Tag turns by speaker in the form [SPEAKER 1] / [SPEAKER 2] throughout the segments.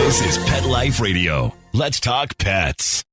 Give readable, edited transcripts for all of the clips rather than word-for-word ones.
[SPEAKER 1] This is Pet Life Radio. Let's talk pets.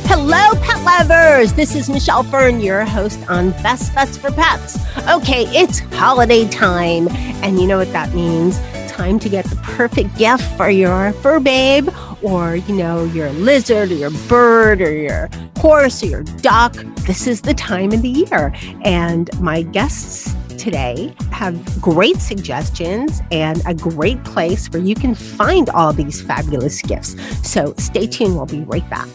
[SPEAKER 2] Hello, pet lovers. This is Michelle Fern, your host on Best Bets for Pets. Okay, it's holiday time, and you know what that means. Time to get the perfect gift for your fur babe, or, your lizard, or your bird, or your horse, or your duck. This is the time of the year, and my guests today have great suggestions and a great place where you can find all these fabulous gifts. So stay tuned. We'll be right back.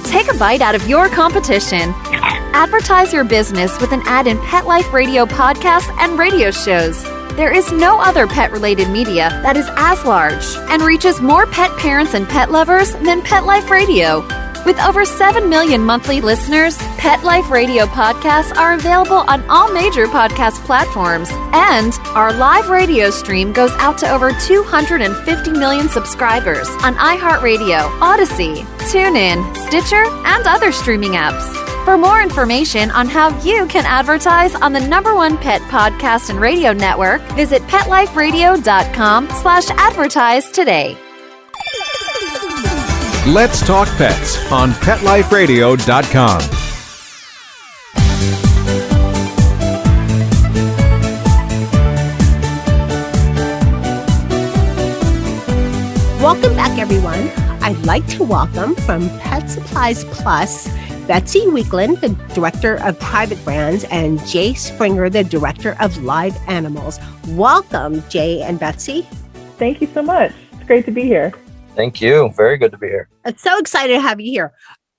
[SPEAKER 3] Take a bite out of your competition. Advertise your business with an ad in Pet Life Radio podcasts and radio shows. There is no other pet-related media that is as large and reaches more pet parents and pet lovers than Pet Life Radio. With over 7 million monthly listeners, Pet Life Radio podcasts are available on all major podcast platforms, and our live radio stream goes out to over 250 million subscribers on iHeartRadio, Odyssey, TuneIn, Stitcher, and other streaming apps. For more information on how you can advertise on the #1 pet podcast and radio network, visit PetLifeRadio.com/advertise today.
[SPEAKER 4] Let's Talk Pets on PetLifeRadio.com.
[SPEAKER 2] Welcome back, everyone. I'd like to welcome from Pet Supplies Plus, BetsyWeakland, the Director of Private Brands, and Jay Springer, the Director of Live Animals. Welcome, Jay and Betsy.
[SPEAKER 5] Thank you so much. It's great to be here.
[SPEAKER 6] Thank you. Very good to be here.
[SPEAKER 2] I'm so excited to have you here.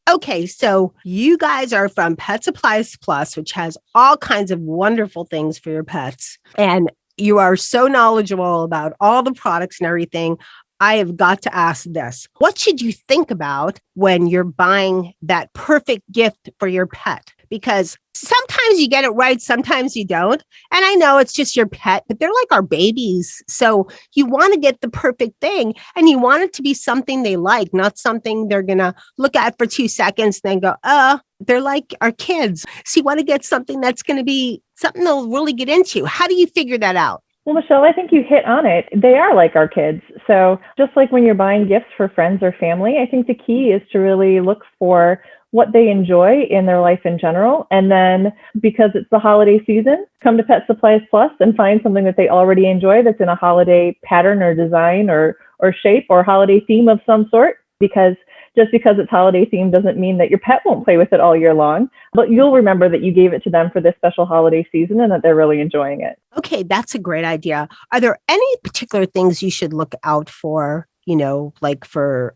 [SPEAKER 2] Okay, so you guys are from Pet Supplies Plus, which has all kinds of wonderful things for your pets. And you are so knowledgeable about all the products and everything. I have got to ask this. What should you think about when you're buying that perfect gift for your pet? Because sometimes you get it right, sometimes you don't. And I know it's just your pet, but they're like our babies. So you want to get the perfect thing, and you want it to be something they like, not something they're going to look at for 2 seconds, then go, they're like our kids. So you want to get something that's going to be something they'll really get into. How do you figure that out?
[SPEAKER 5] Well, Michelle, I think you hit on it. They are like our kids. So just like when you're buying gifts for friends or family, I think the key is to really look for what they enjoy in their life in general. And then because it's the holiday season, come to Pet Supplies Plus and find something that they already enjoy that's in a holiday pattern or design or shape or holiday theme of some sort. Because just because it's holiday themed doesn't mean that your pet won't play with it all year long, but you'll remember that you gave it to them for this special holiday season and that they're really enjoying it.
[SPEAKER 2] Okay, that's a great idea. Are there any particular things you should look out for, like for,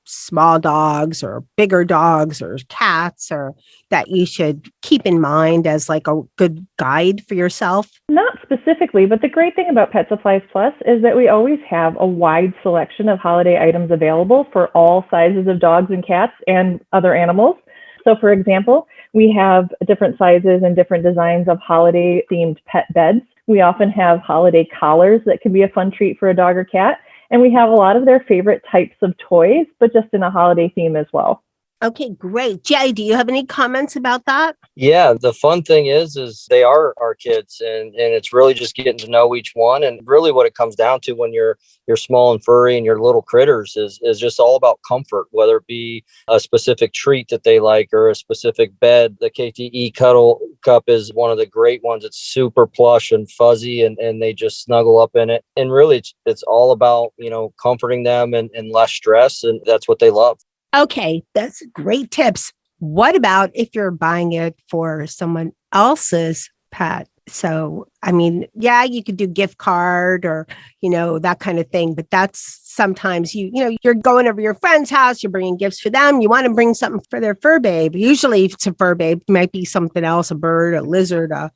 [SPEAKER 2] small dogs or bigger dogs or cats, or that you should keep in mind as like a good guide for yourself?
[SPEAKER 5] Not specifically, but the great thing about Pet Supplies Plus is that we always have a wide selection of holiday items available for all sizes of dogs and cats and other animals. So for example, we have different sizes and different designs of holiday themed pet beds. We often have holiday collars that can be a fun treat for a dog or cat. And we have a lot of their favorite types of toys, but just in a holiday theme as well.
[SPEAKER 2] Okay, great. Jay, do you have any comments about that?
[SPEAKER 6] Yeah, the fun thing is they are our kids, and it's really just getting to know each one. And really what it comes down to when you're small and furry and your little critters is just all about comfort, whether it be a specific treat that they like or a specific bed. The KTE Cuddle Cup is one of the great ones. It's super plush and fuzzy, and they just snuggle up in it. And really it's all about, comforting them and less stress. And that's what they love.
[SPEAKER 2] Okay, that's great tips. What about if you're buying it for someone else's pet? So, you could do gift card or, that kind of thing. But that's sometimes you're going over your friend's house, you're bringing gifts for them. You want to bring something for their fur babe. Usually if it's a fur babe, it might be something else, a bird, a lizard, a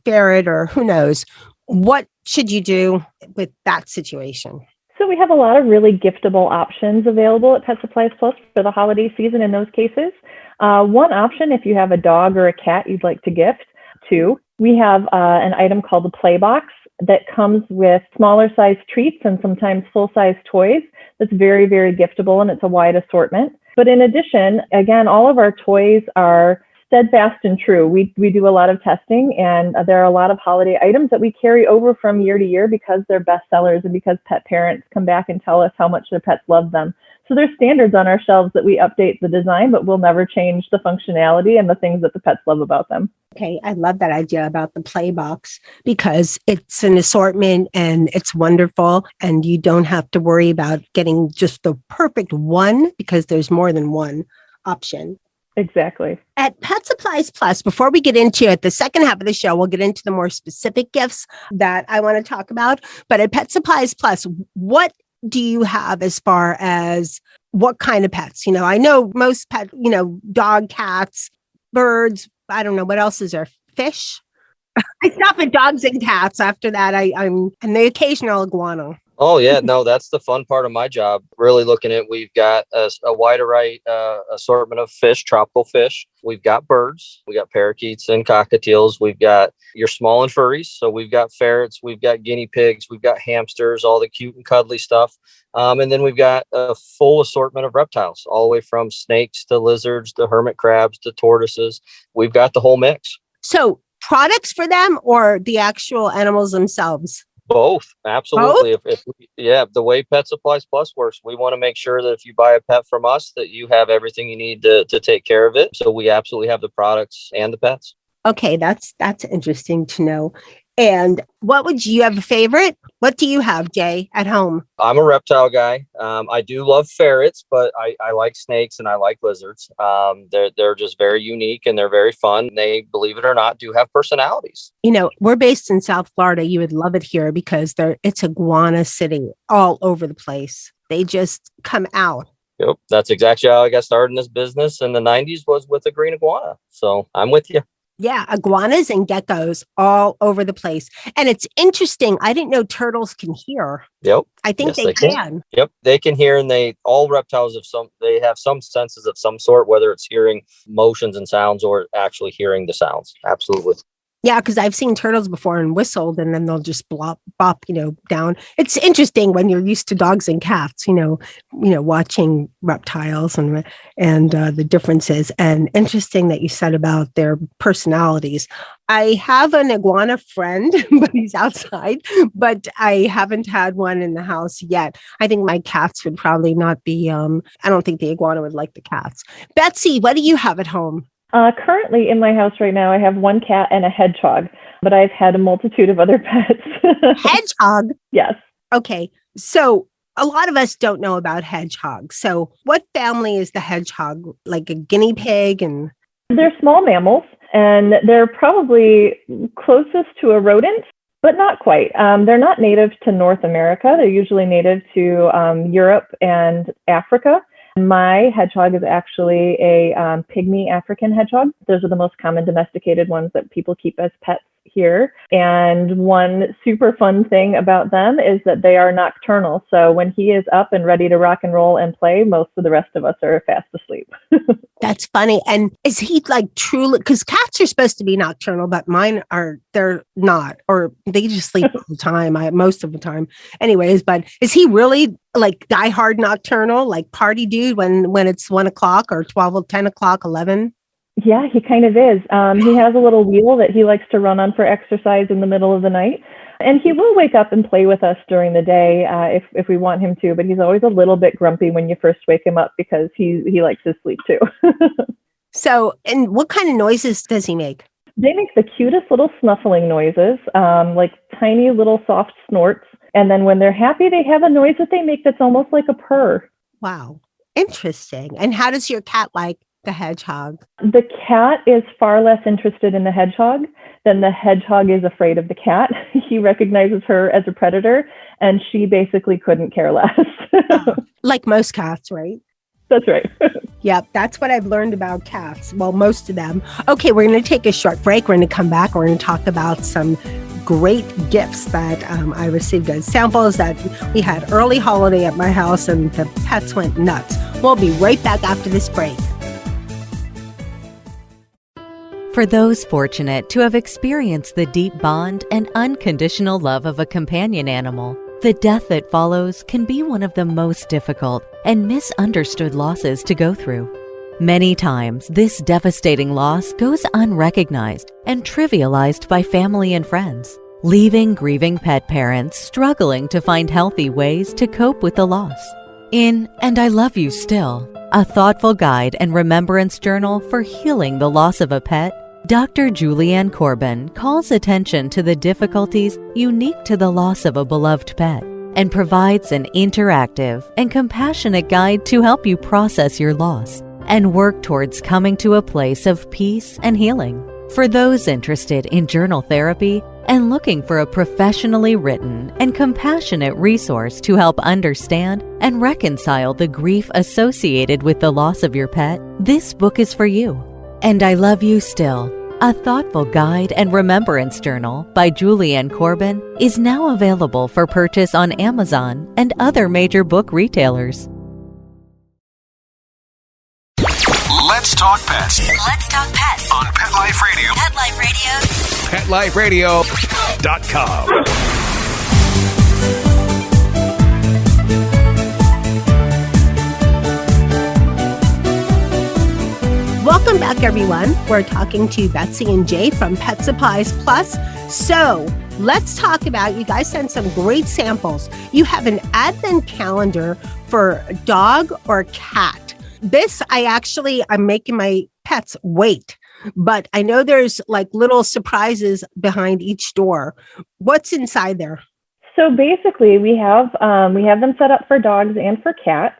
[SPEAKER 2] ferret, or who knows. What should you do with that situation?
[SPEAKER 5] So we have a lot of really giftable options available at Pet Supplies Plus for the holiday season in those cases. One option, if you have a dog or a cat you'd like to gift to, We have an item called the Play Box that comes with smaller size treats and sometimes full size toys. That's very, very giftable, and it's a wide assortment. But in addition, again, all of our toys are steadfast and true. We do a lot of testing, and there are a lot of holiday items that we carry over from year to year because they're best sellers and because pet parents come back and tell us how much their pets love them. So there's standards on our shelves that we update the design, but we'll never change the functionality and the things that the pets love about them.
[SPEAKER 2] Okay, I love that idea about the play box because it's an assortment and it's wonderful, and you don't have to worry about getting just the perfect one because there's more than one option.
[SPEAKER 5] Exactly.
[SPEAKER 2] At Pet Supplies Plus, before we get into it, the second half of the show, we'll get into the more specific gifts that I want to talk about. But at Pet Supplies Plus, what do you have as far as what kind of pets? I know most pet, dog, cats, birds. I don't know. What else is there? Fish? I stop at dogs and cats. After that, I'm and the occasional iguana.
[SPEAKER 6] Oh, yeah. No, that's the fun part of my job. Really looking at, we've got a wide array assortment of fish, tropical fish. We've got birds. We got parakeets and cockatiels. We've got your small and furries. So we've got ferrets. We've got guinea pigs. We've got hamsters, all the cute and cuddly stuff. And then we've got a full assortment of reptiles, all the way from snakes to lizards, to hermit crabs, to tortoises. We've got the whole mix.
[SPEAKER 2] So products for them or the actual animals themselves?
[SPEAKER 6] Both. Absolutely. Both? If the way Pet Supplies Plus works, we want to make sure that if you buy a pet from us, that you have everything you need to take care of it. So we absolutely have the products and the pets. Okay, that's interesting to know. And what would you have a favorite? What do you have, Jay, at home? I'm a reptile guy. I do love ferrets, but I like snakes and I like lizards. They're just very unique and they're very fun. They, believe it or not, do have personalities. We're based in South Florida. You would love it here because it's iguana city all over the place. They just come out. Yep, that's exactly how I got started in this business in the 90s was with a green iguana. So I'm with you. Yeah, iguanas and geckos all over the place. And it's interesting. I didn't know turtles can hear. Yep. I think they can. Yep. They can hear, and all reptiles they have some senses of some sort, whether it's hearing motions and sounds or actually hearing the sounds. Absolutely. Yeah, because I've seen turtles before and whistled, and then they'll just bop, down. It's interesting when you're used to dogs and cats, watching reptiles and the differences. And interesting that you said about their personalities. I have an iguana friend, but he's outside, but I haven't had one in the house yet. I think my cats would probably not be, I don't think the iguana would like the cats. Betsy, what do you have at home?
[SPEAKER 5] Currently in my house right now, I have one cat and a hedgehog, but I've had a multitude of other pets.
[SPEAKER 2] Hedgehog?
[SPEAKER 5] Yes.
[SPEAKER 2] Okay. So a lot of us don't know about hedgehogs. So what family is the hedgehog? Like a guinea pig? And
[SPEAKER 5] they're small mammals, and they're probably closest to a rodent, but not quite. They're not native to North America. They're usually native to Europe and Africa. My hedgehog is actually a pygmy African hedgehog. Those are the most common domesticated ones that people keep as pets here. And one super fun thing about them is that they are nocturnal. So when he is up and ready to rock and roll and play, most of the rest of us are fast asleep.
[SPEAKER 2] That's funny. And is he like truly, because cats are supposed to be nocturnal, but they're not, or they just sleep all the time, most of the time. Anyways, but is he really like diehard nocturnal, like party dude when it's 1 o'clock or 12 or 10 o'clock, 11?
[SPEAKER 5] Yeah, he kind of is. He has a little wheel that he likes to run on for exercise in the middle of the night. And he will wake up and play with us during the day if we want him to, but he's always a little bit grumpy when you first wake him up because he likes his sleep too.
[SPEAKER 2] So, and what kind of noises does he make?
[SPEAKER 5] They make the cutest little snuffling noises, like tiny little soft snorts. And then when they're happy, they have a noise that they make that's almost like a purr.
[SPEAKER 2] Wow. Interesting. And how does your cat like the hedgehog?
[SPEAKER 5] The cat is far less interested in the hedgehog than the hedgehog is afraid of the cat. He recognizes her as a predator, and she basically couldn't care less.
[SPEAKER 2] Like most cats, right?
[SPEAKER 5] That's right.
[SPEAKER 2] Yep, that's what I've learned about cats. Well, most of them. Okay, we're going to take a short break. We're going to come back. We're going to talk about some great gifts that I received as samples that we had early holiday at my house, and the pets went nuts. We'll be right back after this break.
[SPEAKER 7] For those fortunate to have experienced the deep bond and unconditional love of a companion animal, the death that follows can be one of the most difficult and misunderstood losses to go through. Many times, this devastating loss goes unrecognized and trivialized by family and friends, leaving grieving pet parents struggling to find healthy ways to cope with the loss. In And I Love You Still, a thoughtful guide and remembrance journal for healing the loss of a pet, Dr. Julianne Corbin calls attention to the difficulties unique to the loss of a beloved pet and provides an interactive and compassionate guide to help you process your loss and work towards coming to a place of peace and healing. For those interested in journal therapy and looking for a professionally written and compassionate resource to help understand and reconcile the grief associated with the loss of your pet, this book is for you. And I Love You Still, a thoughtful guide and remembrance journal by Julianne Corbin, is now available for purchase on Amazon and other major book retailers.
[SPEAKER 1] Let's talk pets
[SPEAKER 8] Let's talk pets
[SPEAKER 1] on Pet Life Radio.
[SPEAKER 8] Pet Life Radio.
[SPEAKER 1] PetLifeRadio.com.
[SPEAKER 2] Welcome back, everyone. We're talking to Betsy and Jay from Pet Supplies Plus. So let's talk about, you guys sent some great samples. You have an advent calendar for dog or cat. This, I'm making my pets wait, but I know there's like little surprises behind each door. What's inside there?
[SPEAKER 5] So basically, we have them set up for dogs and for cats.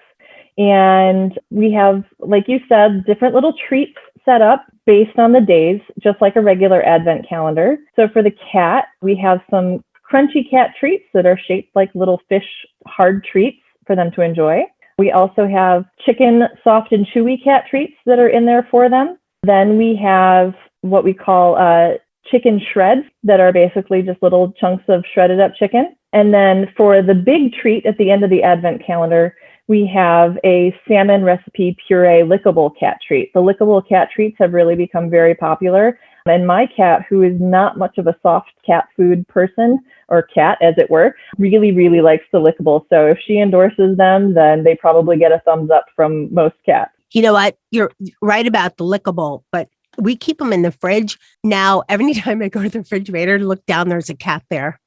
[SPEAKER 5] And we have, like you said, different little treats set up based on the days, just like a regular advent calendar. So for the cat, we have some crunchy cat treats that are shaped like little fish hard treats for them to enjoy. We also have chicken soft and chewy cat treats that are in there for them. Then we have what we call chicken shreds that are basically just little chunks of shredded up chicken. And then for the big treat at the end of the advent calendar, we have a salmon recipe puree lickable cat treat. The lickable cat treats have really become very popular. And my cat, who is not much of a soft cat food person, or cat as it were, really, really likes the lickable. So if she endorses them, then they probably get a thumbs up from most cats.
[SPEAKER 2] You know what? You're right about the lickable, but we keep them in the fridge. Now, every time I go to the refrigerator to look down, there's a cat there.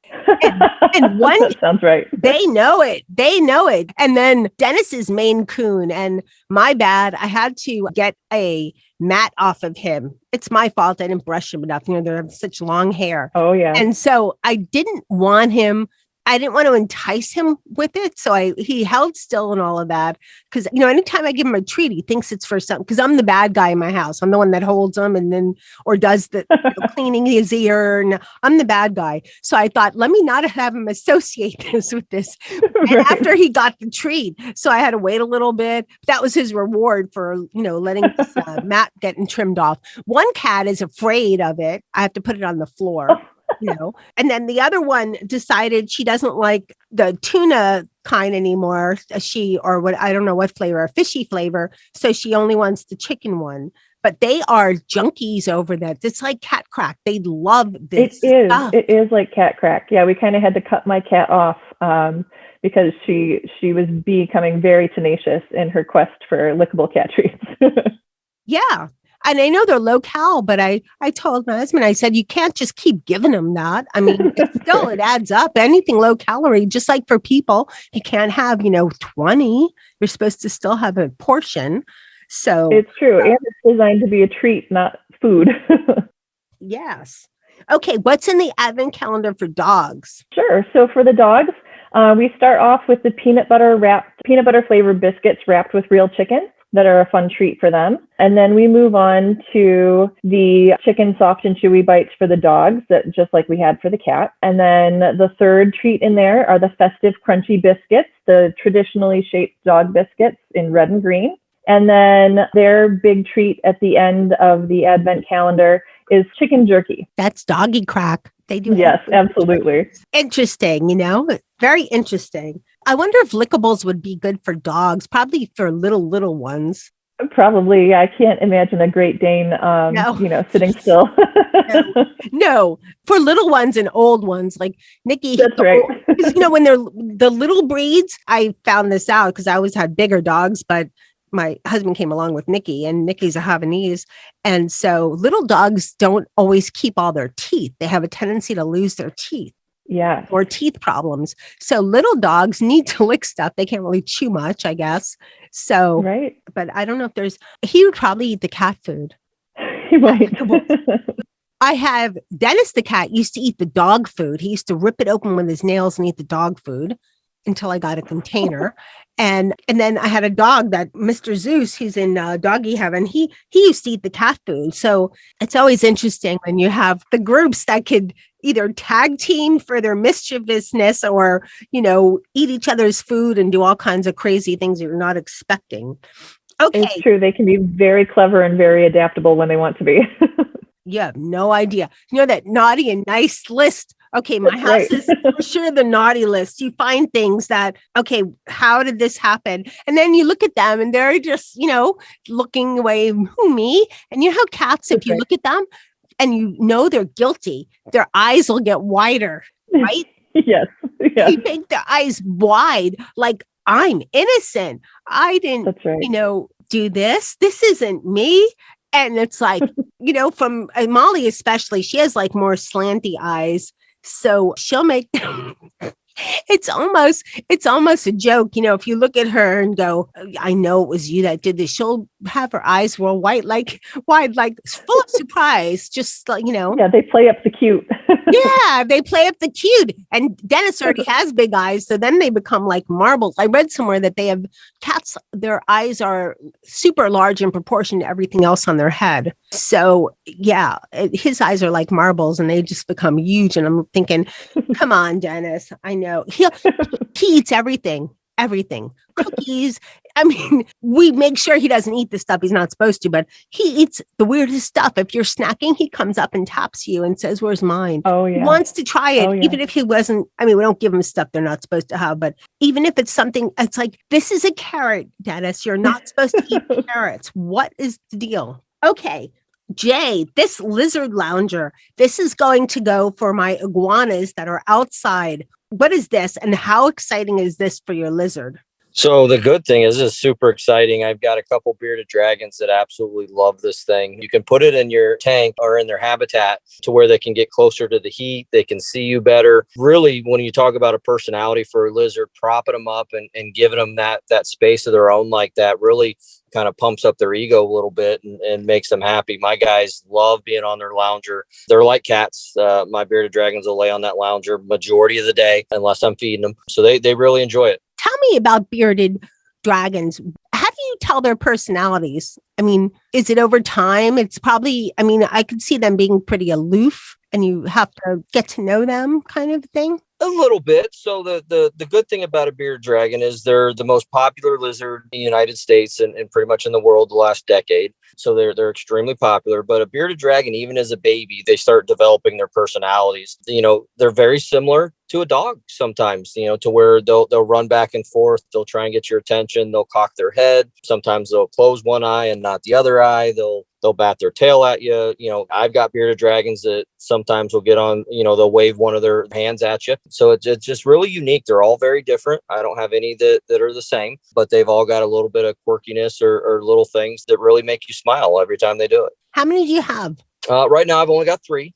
[SPEAKER 2] And one,
[SPEAKER 5] that sounds right.
[SPEAKER 2] They know it. They know it. And then Dennis's Maine Coon, and my bad, I had to get a mat off of him. It's my fault. I didn't brush him enough. They have such long hair.
[SPEAKER 5] Oh, yeah.
[SPEAKER 2] And so I didn't want to entice him with it. So he held still and all of that. Because, anytime I give him a treat, he thinks it's for something. Because I'm the bad guy in my house. I'm the one that holds him or does the cleaning his ear. And I'm the bad guy. So I thought, let me not have him associate this with this. And
[SPEAKER 5] Right.
[SPEAKER 2] after he got the treat, so I had to wait a little bit. That was his reward for, letting this mat getting trimmed off. One cat is afraid of it. I have to put it on the floor. And then the other one decided she doesn't like the tuna kind anymore. I don't know what flavor, a fishy flavor. So she only wants the chicken one. But they are junkies over that. It's like cat crack. They love this.
[SPEAKER 5] It is like cat crack. Yeah, we kind of had to cut my cat off because she was becoming very tenacious in her quest for lickable cat treats.
[SPEAKER 2] Yeah. And I know they're low cal, but I told my husband, I said, you can't just keep giving them that. I mean, it adds up. Anything low calorie, just like for people, you can't have, 20. You're supposed to still have a portion. So
[SPEAKER 5] it's true. And it's designed to be a treat, not food.
[SPEAKER 2] Yes. Okay. What's in the advent calendar for dogs?
[SPEAKER 5] Sure. So for the dogs, we start off with the peanut butter flavored biscuits wrapped with real chicken that are a fun treat for them. And then we move on to the chicken soft and chewy bites for the dogs, that just like we had for the cat. And then the third treat in there are the festive crunchy biscuits, the traditionally shaped dog biscuits in red and green. And then their big treat at the end of the advent calendar is chicken jerky.
[SPEAKER 2] That's doggy crack. They do.
[SPEAKER 5] Yes, absolutely.
[SPEAKER 2] Interesting, very interesting. I wonder if lickables would be good for dogs, probably for little ones.
[SPEAKER 5] Probably. I can't imagine a Great Dane,
[SPEAKER 2] No.
[SPEAKER 5] sitting still.
[SPEAKER 2] No, for little ones and old ones like Nikki.
[SPEAKER 5] That's right.
[SPEAKER 2] Because, when they're the little breeds, I found this out because I always had bigger dogs, but my husband came along with Nikki, and Nikki's a Havanese. And so little dogs don't always keep all their teeth. They have a tendency to lose their teeth.
[SPEAKER 5] Yeah.
[SPEAKER 2] Or teeth problems. So little dogs need to lick stuff. They can't really chew much, I guess. So,
[SPEAKER 5] right.
[SPEAKER 2] But I don't know if he would probably eat the cat food.
[SPEAKER 5] He might.
[SPEAKER 2] I have Dennis the cat used to eat the dog food. He used to rip it open with his nails and eat the dog food until I got a container. And then I had a dog that Mr. Zeus, he's in doggy heaven. He used to eat the cat food. So it's always interesting when you have the groups that could either tag team for their mischievousness or, eat each other's food and do all kinds of crazy things that you're not expecting. Okay.
[SPEAKER 5] It's true. They can be very clever and very adaptable when they want to be.
[SPEAKER 2] You have no idea. That naughty and nice list. Okay, my house is for sure the naughty list. You find things that, okay, how did this happen? And then you look at them and they're just, looking away, who, me? And you know how cats, if you look at them and they're guilty, their eyes will get wider, right?
[SPEAKER 5] Yes.
[SPEAKER 2] They make their eyes wide, like I'm innocent. I didn't,
[SPEAKER 5] That's right.
[SPEAKER 2] Do this. This isn't me. And it's like, from Molly, especially, she has like more slanty eyes. So she'll make it's almost a joke. If you look at her and go, I know it was you that did this, she'll have her eyes roll wide, like full of surprise, just like,
[SPEAKER 5] Yeah, they play up the cute.
[SPEAKER 2] Yeah, they play up the cute. And Dennis already has big eyes. So then they become like marbles. I read somewhere that they have cats, their eyes are super large in proportion to everything else on their head. So yeah, his eyes are like marbles and they just become huge. And I'm thinking, come on, Dennis. I know he eats everything. Cookies. I mean, we make sure he doesn't eat the stuff he's not supposed to, but he eats the weirdest stuff. If you're snacking, he comes up and taps you and says, where's mine?
[SPEAKER 5] Oh, yeah.
[SPEAKER 2] He wants to try it,
[SPEAKER 5] Oh, yeah.
[SPEAKER 2] even if he wasn't. I mean, we don't give him stuff they're not supposed to have, but even if it's something, it's like, this is a carrot, Dennis. You're not supposed to eat carrots. What is the deal? Okay. Jay, this lizard lounger, this is going to go for my iguanas that are outside. What is this and how exciting is this for your lizard?
[SPEAKER 6] So the good thing is, it's super exciting. I've got a couple bearded dragons that absolutely love this thing. You can put it in your tank or in their habitat to where they can get closer to the heat. They can see you better. Really, when you talk about a personality for a lizard, propping them up and giving them that space of their own like that really kind of pumps up their ego a little bit and makes them happy. My guys love being on their lounger. They're like cats. My bearded dragons will lay on that lounger majority of the day unless I'm feeding them. So they really enjoy it.
[SPEAKER 2] Tell me about bearded dragons. How do you tell their personalities? I mean, is it over time? It's probably, I could see them being pretty aloof and you have to get to know them kind of thing.
[SPEAKER 6] A little bit. So the good thing about a bearded dragon is they're the most popular lizard in the United States and pretty much in the world the last decade. So they're extremely popular. But a bearded dragon, even as a baby, they start developing their personalities. They're very similar to a dog sometimes, to where they'll run back and forth. They'll try and get your attention. They'll cock their head. Sometimes they'll close one eye and not the other eye. They'll bat their tail at you. I've got bearded dragons that sometimes will get on, they'll wave one of their hands at you. So it's just really unique. They're all very different. I don't have any that are the same, but they've all got a little bit of quirkiness or little things that really make you smile every time they do it.
[SPEAKER 2] How many do you have?
[SPEAKER 6] Right now, I've only got 3.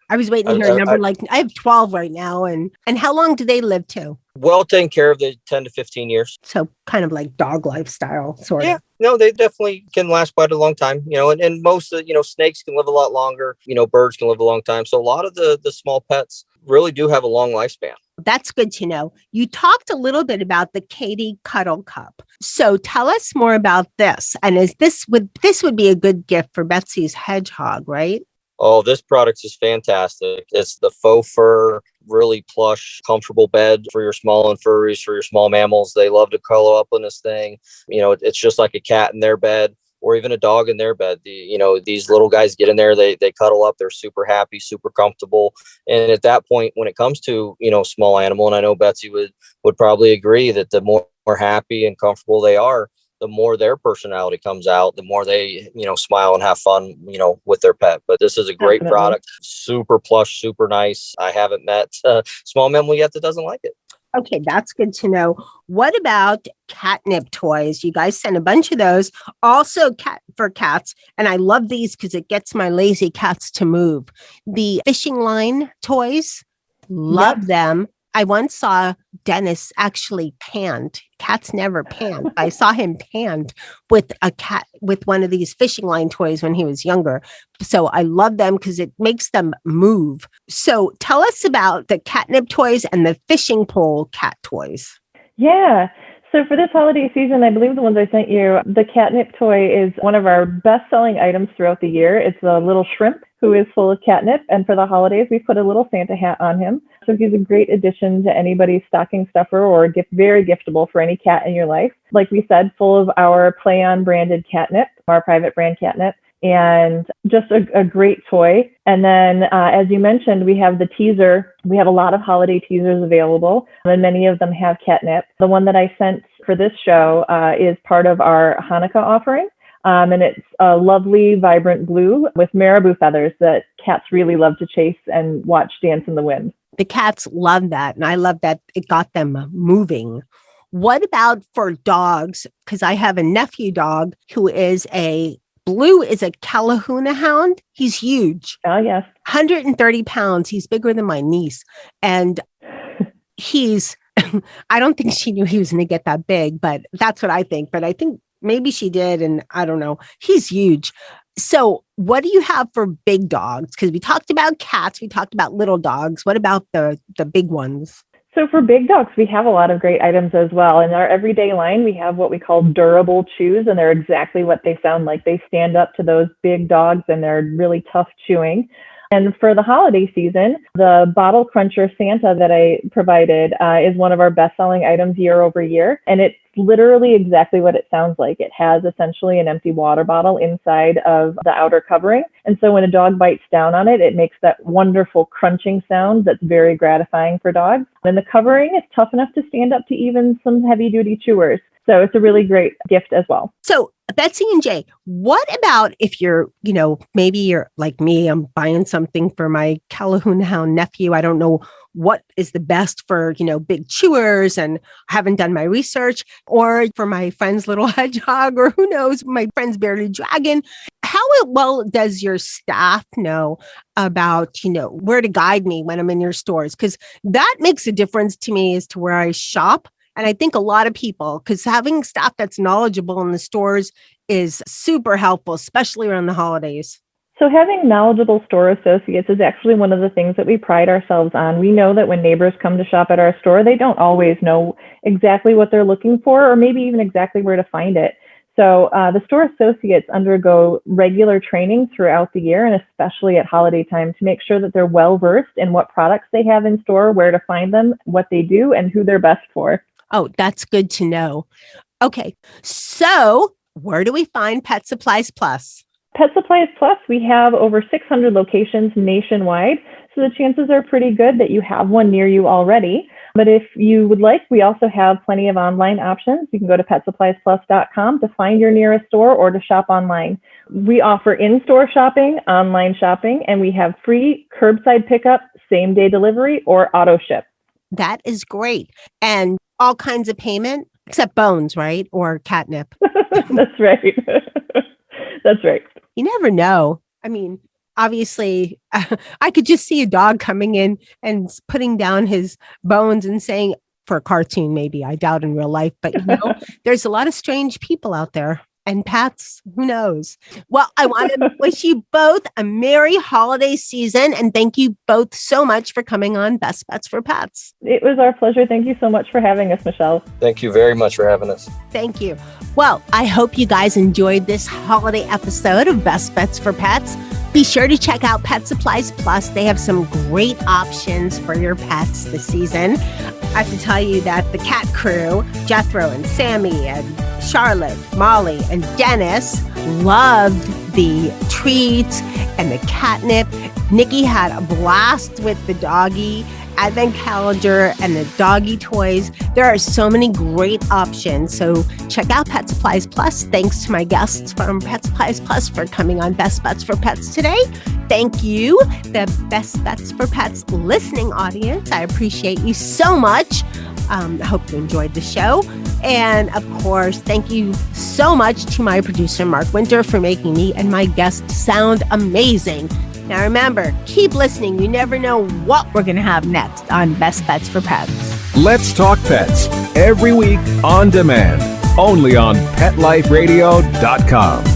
[SPEAKER 2] I was waiting to hear a number I have 12 right now. And how long do they live to?
[SPEAKER 6] Well taken care of, the 10 to 15 years.
[SPEAKER 2] So kind of like dog lifestyle, sort of.
[SPEAKER 6] Yeah, no, they definitely can last quite a long time, and most of snakes can live a lot longer, birds can live a long time. So a lot of the small pets really do have a long lifespan. That's
[SPEAKER 2] good to know. You talked a little bit about the Katie Cuddle Cup. So tell us more about this. And this would be a good gift for Betsy's hedgehog, right?
[SPEAKER 6] Oh, this product is fantastic. It's the faux fur, really plush, comfortable bed for your small and furries, for your small mammals. They love to curl up in this thing. It's just like a cat in their bed or even a dog in their bed. These little guys get in there, they cuddle up. They're super happy, super comfortable. And at that point, when it comes to, small animal, and I know Betsy would probably agree that the more happy and comfortable they are, the more their personality comes out, the more they, smile and have fun, with their pet. But this is a great product, super plush, super nice. I haven't met a small mammal yet that doesn't like it.
[SPEAKER 2] Okay, that's good to know. What about catnip toys? You guys sent a bunch of those. Also for cats. And I love these because it gets my lazy cats to move. The fishing line toys, love them. I once saw Dennis actually panned. Cats never panned. I saw him panned with one of these fishing line toys when he was younger. So I love them because it makes them move. So tell us about the catnip toys and the fishing pole cat toys.
[SPEAKER 5] Yeah. So for this holiday season, I believe the ones I sent you, the catnip toy is one of our best-selling items throughout the year. It's a little shrimp who is full of catnip. And for the holidays, we put a little Santa hat on him. So he's a great addition to anybody's stocking stuffer or very giftable for any cat in your life. Like we said, full of our Play On branded catnip, our private brand catnip, and just a great toy. And then, as you mentioned, we have the teaser. We have a lot of holiday teasers available, and many of them have catnip. The one that I sent for this show is part of our Hanukkah offering. And it's a lovely, vibrant blue with marabou feathers that cats really love to chase and watch dance in the wind.
[SPEAKER 2] The cats love that. And I love that it got them moving. What about for dogs? Because I have a nephew dog who is Blue is a California hound. He's huge.
[SPEAKER 5] Oh, yes.
[SPEAKER 2] 130 pounds. He's bigger than my niece. And I don't think she knew he was going to get that big, but that's what I think. But I think maybe she did. And I don't know. He's huge. So what do you have for big dogs? Because we talked about cats. We talked about little dogs. What about the big ones?
[SPEAKER 5] So for big dogs, we have a lot of great items as well. In our everyday line, we have what we call durable chews, and they're exactly what they sound like. They stand up to those big dogs, and they're really tough chewing. And for the holiday season, the Bottle Cruncher Santa that I provided is one of our best-selling items year over year. And it's literally exactly what it sounds like. It has essentially an empty water bottle inside of the outer covering. And so when a dog bites down on it, it makes that wonderful crunching sound that's very gratifying for dogs. And the covering is tough enough to stand up to even some heavy-duty chewers. So it's a really great gift as well.
[SPEAKER 2] So Betsy and Jay, what about if you're, maybe you're like me, I'm buying something for my California hound nephew. I don't know what is the best for, big chewers and I haven't done my research, or for my friend's little hedgehog, or who knows, my friend's bearded dragon. How well does your staff know about, where to guide me when I'm in your stores? Because that makes a difference to me as to where I shop. And I think a lot of people, because having staff that's knowledgeable in the stores is super helpful, especially around the holidays.
[SPEAKER 5] So having knowledgeable store associates is actually one of the things that we pride ourselves on. We know that when neighbors come to shop at our store, they don't always know exactly what they're looking for, or maybe even exactly where to find it. So the store associates undergo regular training throughout the year, and especially at holiday time, to make sure that they're well-versed in what products they have in store, where to find them, what they do, and who they're best for.
[SPEAKER 2] Oh, that's good to know. Okay, so where do we find Pet Supplies Plus?
[SPEAKER 5] Pet Supplies Plus, we have over 600 locations nationwide, so the chances are pretty good that you have one near you already. But if you would like, we also have plenty of online options. You can go to PetSuppliesPlus.com to find your nearest store or to shop online. We offer in-store shopping, online shopping, and we have free curbside pickup, same-day delivery, or auto ship.
[SPEAKER 2] That is great. And all kinds of payment, except bones, right? Or catnip.
[SPEAKER 5] That's right. That's right.
[SPEAKER 2] You never know. I mean, obviously, I could just see a dog coming in and putting down his bones and saying, for a cartoon, maybe, I doubt in real life, but there's a lot of strange people out there. And pets, who knows? Well, I want to wish you both a merry holiday season. And thank you both so much for coming on Best Bets for Pets.
[SPEAKER 5] It was our pleasure. Thank you so much for having us, Michelle.
[SPEAKER 6] Thank you very much for having us.
[SPEAKER 2] Thank you. Well, I hope you guys enjoyed this holiday episode of Best Bets for Pets. Be sure to check out Pet Supplies Plus. They have some great options for your pets this season. I have to tell you that the cat crew, Jethro and Sammy and Charlotte, Molly, and Dennis, loved the treats and the catnip. Nikki had a blast with the doggy, advent calendar and the doggy toys. There are so many great options. So check out Pet Supplies Plus. Thanks to my guests from Pet Supplies Plus for coming on Best Bets for Pets today. Thank you, the Best Bets for Pets listening audience. I appreciate you so much. I hope you enjoyed the show. And of course, thank you so much to my producer, Mark Winter, for making me and my guests sound amazing. Now remember, keep listening. You never know what we're going to have next on Best Bets for Pets.
[SPEAKER 4] Let's Talk Pets, every week on demand, only on PetLifeRadio.com.